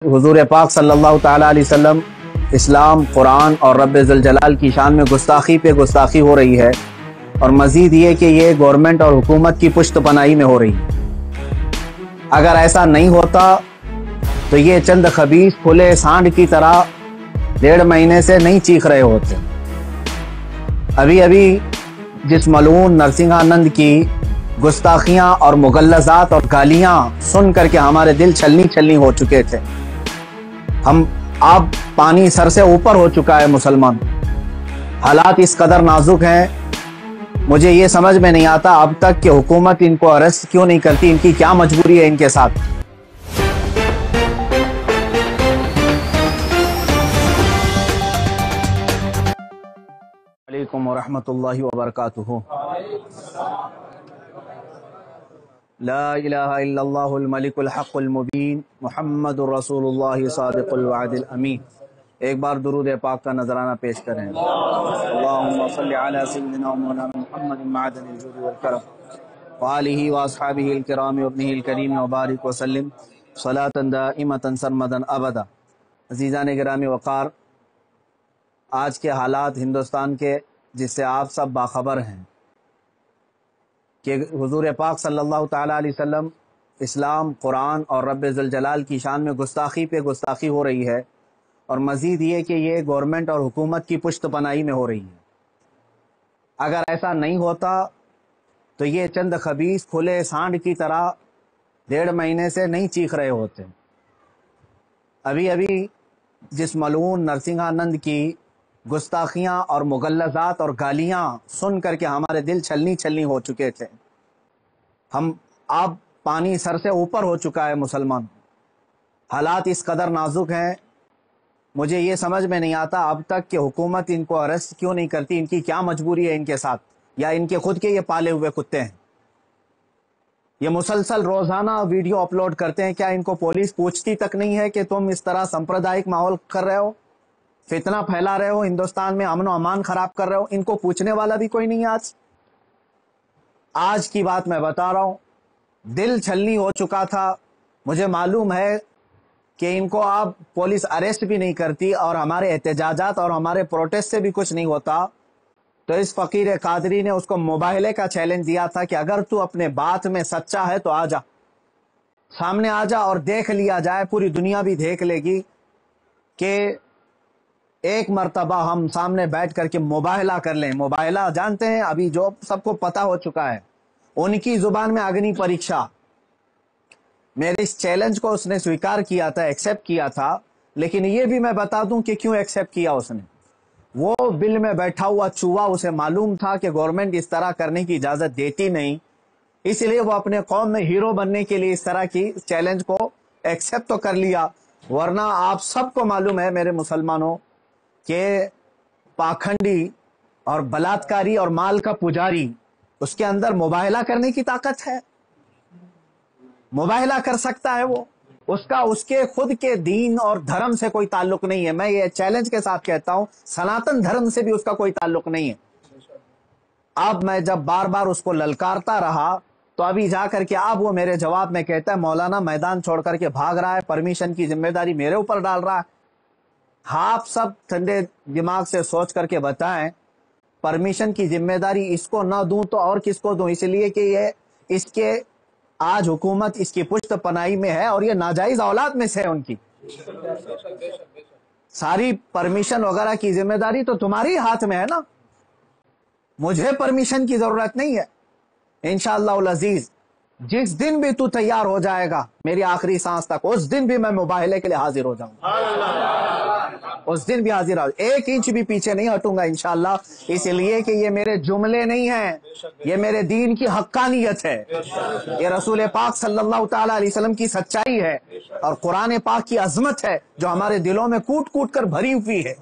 حضور پاک صلی اللہ تعالیٰ علیہ وسلم اسلام، قرآن اور رب ذوالجلال کی شان میں گستاخی پہ گستاخی ہو رہی ہے، اور مزید یہ کہ یہ گورنمنٹ اور حکومت کی پشت پناہی میں ہو رہی ہے۔ اگر ایسا نہیں ہوتا تو یہ چند خبیث کھلے سانڈ کی طرح 1.5 مہینے سے نہیں چیخ رہے ہوتے۔ ابھی جس ملعون نرسنگھانند کی گستاخیاں اور مغلظات اور گالیاں سن کر کے ہمارے دل چھلنی ہو چکے تھے، اب پانی سر سے اوپر ہو چکا ہے مسلمان۔ حالات اس قدر نازک ہیں، مجھے یہ سمجھ میں نہیں آتا اب تک کہ حکومت ان کو اریسٹ کیوں نہیں کرتی، ان کی کیا مجبوری ہے ان کے ساتھ۔ علیکم ورحمۃ اللہ وبرکاتہ۔ لا الہ الا اللہ الملک الحق المبین محمد الرسول اللہ صادق الوعد الامین۔ ایک بار درود پاک کا نذرانہ پیش کریں۔ اللہم صلی علی سیدنا مولانا محمد معدن الجود والکرم وآلہ واصحابہ الکرام وابنہ الکریم وبارک وسلم صلاۃ دائمۃ سرمدا ابدا۔ عزیزان گرامی وقار، آج کے حالات ہندوستان کے جس سے آپ سب باخبر ہیں کہ حضور پاک صلی اللہ تعالیٰ علیہ وسلم اسلام، قرآن اور رب ذوالجلال کی شان میں گستاخی پہ گستاخی ہو رہی ہے، اور مزید یہ کہ یہ گورنمنٹ اور حکومت کی پشت پناہی میں ہو رہی ہے۔ اگر ایسا نہیں ہوتا تو یہ چند خبیث کھلے سانڈ کی طرح 1.5 مہینے سے نہیں چیخ رہے ہوتے۔ ابھی جس ملعون نرسنگھانند کی گستاخیاں اور مغلظات اور گالیاں سن کر کے ہمارے دل چھلنی ہو چکے تھے، اب پانی سر سے اوپر ہو چکا ہے مسلمان۔ حالات اس قدر نازک ہیں، مجھے یہ سمجھ میں نہیں آتا اب تک کہ حکومت ان کو اریسٹ کیوں نہیں کرتی، ان کی کیا مجبوری ہے ان کے ساتھ، یا ان کے خود کے یہ پالے ہوئے کتے ہیں۔ یہ مسلسل روزانہ ویڈیو اپلوڈ کرتے ہیں، کیا ان کو پولیس پوچھتی تک نہیں ہے کہ تم اس طرح سمپردائک ماحول کر رہے ہو، فتنہ پھیلا رہے ہو، ہندوستان میں امن و امان خراب کر رہے ہو؟ ان کو پوچھنے والا بھی کوئی نہیں ہے۔ آج کی بات میں بتا رہا ہوں، دل چھلنی ہو چکا تھا۔ مجھے معلوم ہے کہ ان کو اب پولیس اریسٹ بھی نہیں کرتی اور ہمارے احتجاجات اور ہمارے پروٹیسٹ سے بھی کچھ نہیں ہوتا، تو اس فقیر قادری نے اس کو مباہلے کا چیلنج دیا تھا کہ اگر تو اپنے بات میں سچا ہے تو آجا، سامنے آجا اور دیکھ لیا جائے، پوری دنیا بھی دیکھ لے گی کہ ایک مرتبہ ہم سامنے بیٹھ کر کے مباہلہ کر لیں۔ مباہلہ جانتے ہیں، ابھی جو سب کو پتا ہو چکا ہے، ان کی زبان میں اگنی پریکشا۔ میرے اس چیلنج کو اس نے سویکار کیا تھا، ایکسیپٹ کیا تھا، لیکن یہ بھی میں بتا دوں کہ کیوں ایکسیپٹ کیا اس نے۔ وہ بل میں بیٹھا ہوا چوہا، اسے معلوم تھا کہ گورنمنٹ اس طرح کرنے کی اجازت دیتی نہیں، اس لیے وہ اپنے قوم میں ہیرو بننے کے لیے اس طرح کی چیلنج کو ایکسیپٹ تو کر لیا۔ ورنہ آپ سب کو معلوم ہے میرے مسلمانوں کہ پاکھنڈی اور بلاتکاری اور مال کا پجاری، اس کے اندر مباہلہ کرنے کی طاقت ہے، مباہلہ کر سکتا ہے وہ، اس کے خود کے دین اور دھرم سے کوئی تعلق نہیں ہے۔ میں یہ چیلنج کے ساتھ کہتا ہوں، سناتن دھرم سے بھی اس کا کوئی تعلق نہیں ہے۔ اب میں جب بار بار اس کو للکارتا رہا تو ابھی جا کر کے اب وہ میرے جواب میں کہتا ہے مولانا میدان چھوڑ کر کے بھاگ رہا ہے، پرمیشن کی ذمہ داری میرے اوپر ڈال رہا ہے۔ آپ سب ٹھنڈے دماغ سے سوچ کر کے بتائیں، پرمیشن کی ذمہ داری اس کو نہ دوں تو اور کس کو دوں؟ اس لیے کہ یہ اس کے آج حکومت اس کی پشت پناہی میں ہے، اور یہ ناجائز اولاد میں سے ہے ان کی۔ ساری پرمیشن وغیرہ کی ذمہ داری تو تمہاری ہاتھ میں ہے نا، مجھے پرمیشن کی ضرورت نہیں ہے۔ انشاءاللہ العزیز جس دن بھی تو تیار ہو جائے گا میری آخری سانس تک، اس دن بھی میں مباہلے کے لیے حاضر ہو جاؤں گا، اس دن بھی حاضر ہوں، 1 انچ بھی پیچھے نہیں ہٹوں گا انشاءاللہ۔ اس لیے کہ یہ میرے جملے نہیں ہیں، یہ میرے دین کی حقانیت ہے، یہ رسول پاک صلی اللہ تعالیٰ علیہ وسلم کی سچائی ہے، اور قرآن پاک کی عظمت ہے جو ہمارے دلوں میں کوٹ کر بھری ہوئی ہے۔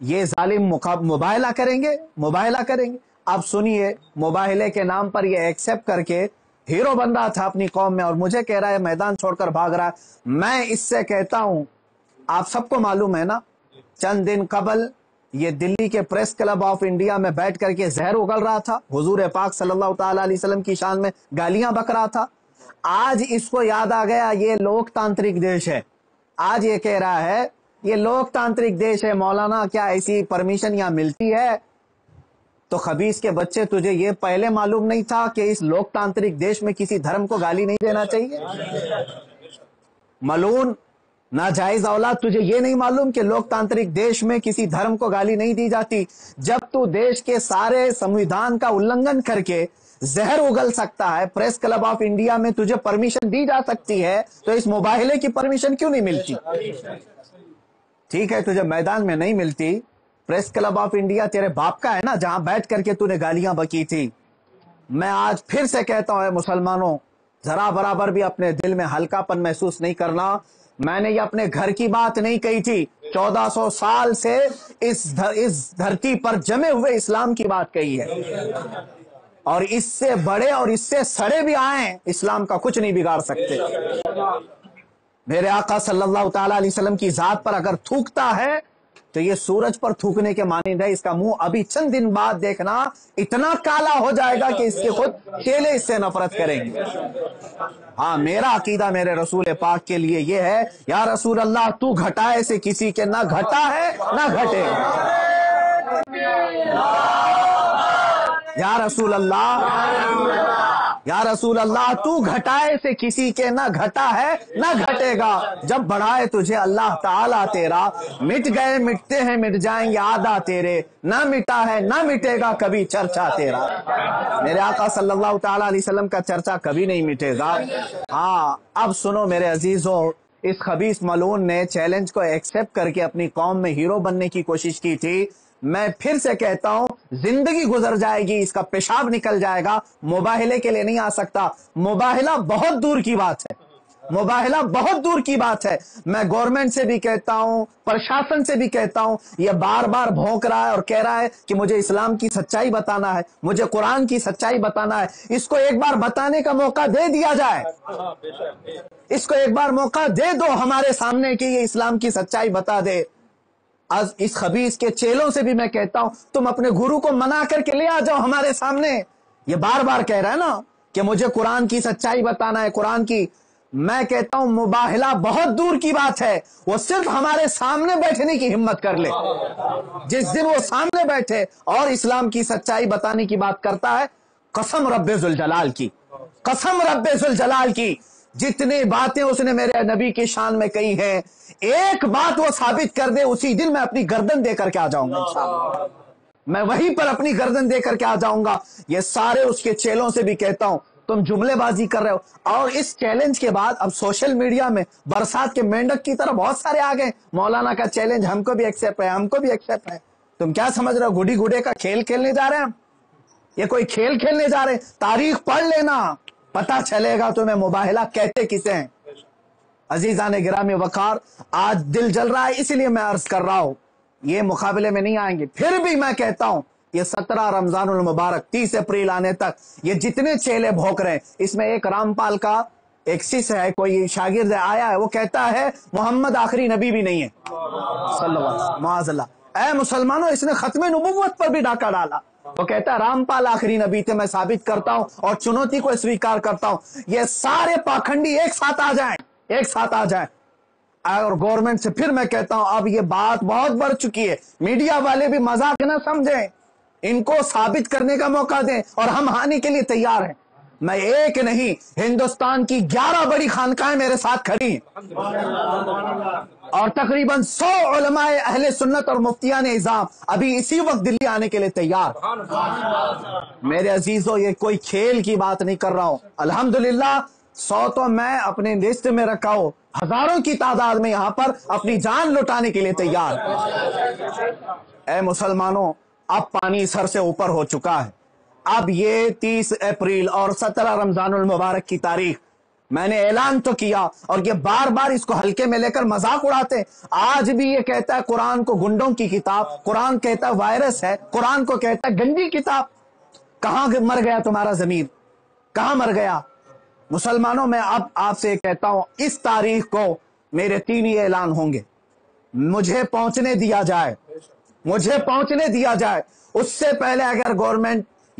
یہ ظالم مباہلہ کریں گے۔ اب سنیے، مباہلے کے نام پر یہ ایکسیپٹ کر کے ہیرو بن رہا تھا اپنی قوم میں، اور مجھے کہہ رہا ہے میدان چھوڑ کر بھاگ رہا ہے۔ میں اس سے کہتا ہوں، آپ سب کو معلوم ہے نا، چند دن قبل یہ دلی کے پریس کلب آف انڈیا میں بیٹھ کر کے زہر اگل رہا تھا، حضور پاک صلی اللہ تعالیٰ علیہ وسلم کی شان میں گالیاں بک رہا تھا، آج اس کو یاد آ گیا یہ لوکتانترک دیش ہے، آج یہ کہہ رہا ہے یہ لوکتانترک دیش ہے، مولانا کیا ایسی پرمیشن یہاں ملتی ہے؟ تو خبیث کے بچے، تجھے یہ پہلے معلوم نہیں تھا کہ اس لوکتانترک دیش میں کسی دھرم کو گالی نہیں دینا چاہیے؟ ملعون ناجائز اولاد، تجھے یہ نہیں معلوم کہ لوکتانترک دیش میں کسی دھرم کو گالی نہیں دی جاتی؟ جب تو دیش کے سارے سمویدھان کا النگھن کر کے زہر اگل سکتا ہے، پریس کلب آف انڈیا میں تجھے پرمیشن دی جا سکتی ہے، تو اس مباہلے کی پرمیشن کیوں نہیں ملتی؟ ٹھیک ہے تجھے میدان میں نہیں ملتی، پریس کلب آف انڈیا تیرے باپ کا ہے نا، جہاں بیٹھ کر کے تو نے گالیاں بکی تھی۔ میں آج پھر سے کہتا ہوں اے مسلمانوں، ذرا برابر بھی اپنے دل میں ہلکا پن محسوس نہیں کرنا۔ میں نے یہ اپنے گھر کی بات نہیں کہی تھی، 1400 سال سے اس دھرتی پر جمے ہوئے اسلام کی بات کہی ہے، اور اس سے بڑے اور اس سے سڑے بھی آئیں، اسلام کا کچھ نہیں بگاڑ سکتے۔ میرے آقا صلی اللہ تعالی علیہ وسلم کی ذات پر اگر تھوکتا ہے تو یہ سورج پر تھوکنے کے مانند ہے، اس کا منہ ابھی چند دن بعد دیکھنا اتنا کالا ہو جائے گا کہ اس کے خود چیلے اس سے نفرت کریں گے۔ ہاں، میرا عقیدہ میرے رسول پاک کے لیے یہ ہے، یا رسول اللہ تو گھٹائے سے کسی کے نہ گھٹا ہے نہ گھٹے گا۔ یا رسول اللہ، یا رسول اللہ تو گھٹائے سے کسی کے نہ گھٹا ہے نہ گھٹے گا، جب بڑھائے تجھے اللہ تعالیٰ تیرا، مٹ گئے مٹتے ہیں مٹ جائیں گے آدھا تیرے، نہ مٹا ہے نہ مٹے گا کبھی چرچا تیرا۔ میرے آقا صلی اللہ تعالیٰ علیہ وسلم کا چرچا کبھی نہیں مٹے گا۔ ہاں اب سنو میرے عزیزوں، اس خبیث ملعون نے چیلنج کو ایکسپٹ کر کے اپنی قوم میں ہیرو بننے کی کوشش کی تھی۔ میں پھر سے کہتا ہوں، زندگی گزر جائے گی، اس کا پیشاب نکل جائے گا، مباہلے کے لیے نہیں آ سکتا۔ مباہلہ بہت دور کی بات ہے، مباہلہ بہت دور کی بات ہے۔ میں گورنمنٹ سے بھی کہتا ہوں، پرشاسن سے بھی کہتا ہوں، یہ بار بار بھونک رہا ہے اور کہہ رہا ہے کہ مجھے اسلام کی سچائی بتانا ہے، مجھے قرآن کی سچائی بتانا ہے۔ اس کو ایک بار بتانے کا موقع دے دیا جائے، اس کو ایک بار موقع دے دو ہمارے سامنے کہ یہ اسلام کی سچائی بتا دے۔ آج اس خبیث کے چیلوں سے بھی میں کہتا ہوں، تم اپنے گرو کو منا کر کے لے آ جاؤ ہمارے سامنے۔ یہ بار بار کہہ رہا ہے نا کہ مجھے قرآن کی سچائی بتانا ہے، قرآن کی۔ میں کہتا ہوں مباہلہ بہت دور کی بات ہے، وہ صرف ہمارے سامنے بیٹھنے کی ہمت کر لے۔ جس دن وہ سامنے بیٹھے اور اسلام کی سچائی بتانے کی بات کرتا ہے، قسم رب ذوالجلال کی، قسم رب ذوالجلال کی، جتنی باتیں اس نے میرے نبی کی شان میں کہی ہیں، ایک بات وہ ثابت کر دے، اسی دن میں اپنی گردن دے کر کے آ جاؤں گا انشاءاللہ۔ میں وہیں پر اپنی گردن دے کر کے آ جاؤں گا۔ یہ سارے اس کے چیلوں سے بھی کہتا ہوں، تم جملے بازی کر رہے ہو، اور اس چیلنج کے بعد اب سوشل میڈیا میں برسات کے مینڈک کی طرح بہت سارے آ گئے، مولانا کا چیلنج ہم کو بھی ایکسپٹ ہے، ہم کو بھی ایکسپٹ ہے۔ تم کیا سمجھ رہے ہو، گڈی گڈے کا کھیل کھیلنے جا رہے ہیں ہم؟ یہ کوئی کھیل کھیلنے جا رہے ہیں؟ تاریخ پڑھ لینا، پتا چلے گا تمہیں مباہلہ کہتے کسے ہیں۔ عزیزان گرامی وقار، آج دل جل رہا ہے، اس لیے میں عرض کر رہا ہوں، یہ مقابلے میں نہیں آئیں گے۔ پھر بھی میں کہتا ہوں، یہ 17 رمضان المبارک 30 اپریل آنے تک یہ جتنے چیلے بھوک رہے ہیں، اس میں ایک رامپال کا ایک شیش ہے، کوئی شاگرد آیا ہے، وہ کہتا ہے محمد آخری نبی بھی نہیں ہے صلی اللہ علیہ وسلم، معاذ اللہ۔ اے مسلمانوں، اس نے ختم نبوت پر بھی ڈاکہ ڈالا۔ وہ کہتا ہے رامپال آخری نبی تھے، میں ثابت کرتا ہوں اور چنوتی کو اسویکار کرتا ہوں۔ یہ سارے پاکھنڈی ایک ساتھ آ جائیں، ایک ساتھ آ جائیں۔ اور گورنمنٹ سے پھر میں کہتا ہوں، اب یہ بات بہت بڑھ چکی ہے، میڈیا والے بھی مذاق نہ سمجھیں، ان کو ثابت کرنے کا موقع دیں، اور ہم ہانے کے لیے تیار ہیں۔ میں ایک نہیں، ہندوستان کی 11 بڑی خانقاہیں میرے ساتھ کھڑی ہیں، اور تقریباً 100 علماء اہل سنت اور مفتیان اعظام ابھی اسی وقت دلی آنے کے لیے تیار۔ میرے عزیزوں، یہ کوئی کھیل کی بات نہیں کر رہا ہوں، الحمدللہ 100 تو میں اپنے لسٹ میں رکھا ہوں، ہزاروں کی تعداد میں یہاں پر اپنی جان لٹانے کے لیے تیار۔ اے مسلمانوں، اب پانی سر سے اوپر ہو چکا ہے۔ اب یہ 30 اپریل اور 17 رمضان المبارک کی تاریخ میں نے اعلان تو کیا، اور یہ بار بار اس کو ہلکے میں لے کر مذاق اڑاتے۔ آج بھی یہ کہتا ہے قرآن کو گنڈوں کی کتاب، قرآن کہتا ہے وائرس ہے، قرآن کو کہتا ہے گندی کتاب۔ کہاں مر گیا تمہارا ضمیر، کہاں مر گیا؟ مسلمانوں، میں اب آپ سے کہتا ہوں، اس تاریخ کو میرے 3 ہی اعلان ہوں گے، مجھے پہنچنے دیا جائے، مجھے پہنچنے دیا جائے۔ اس سے پہلے اگر گورنمنٹ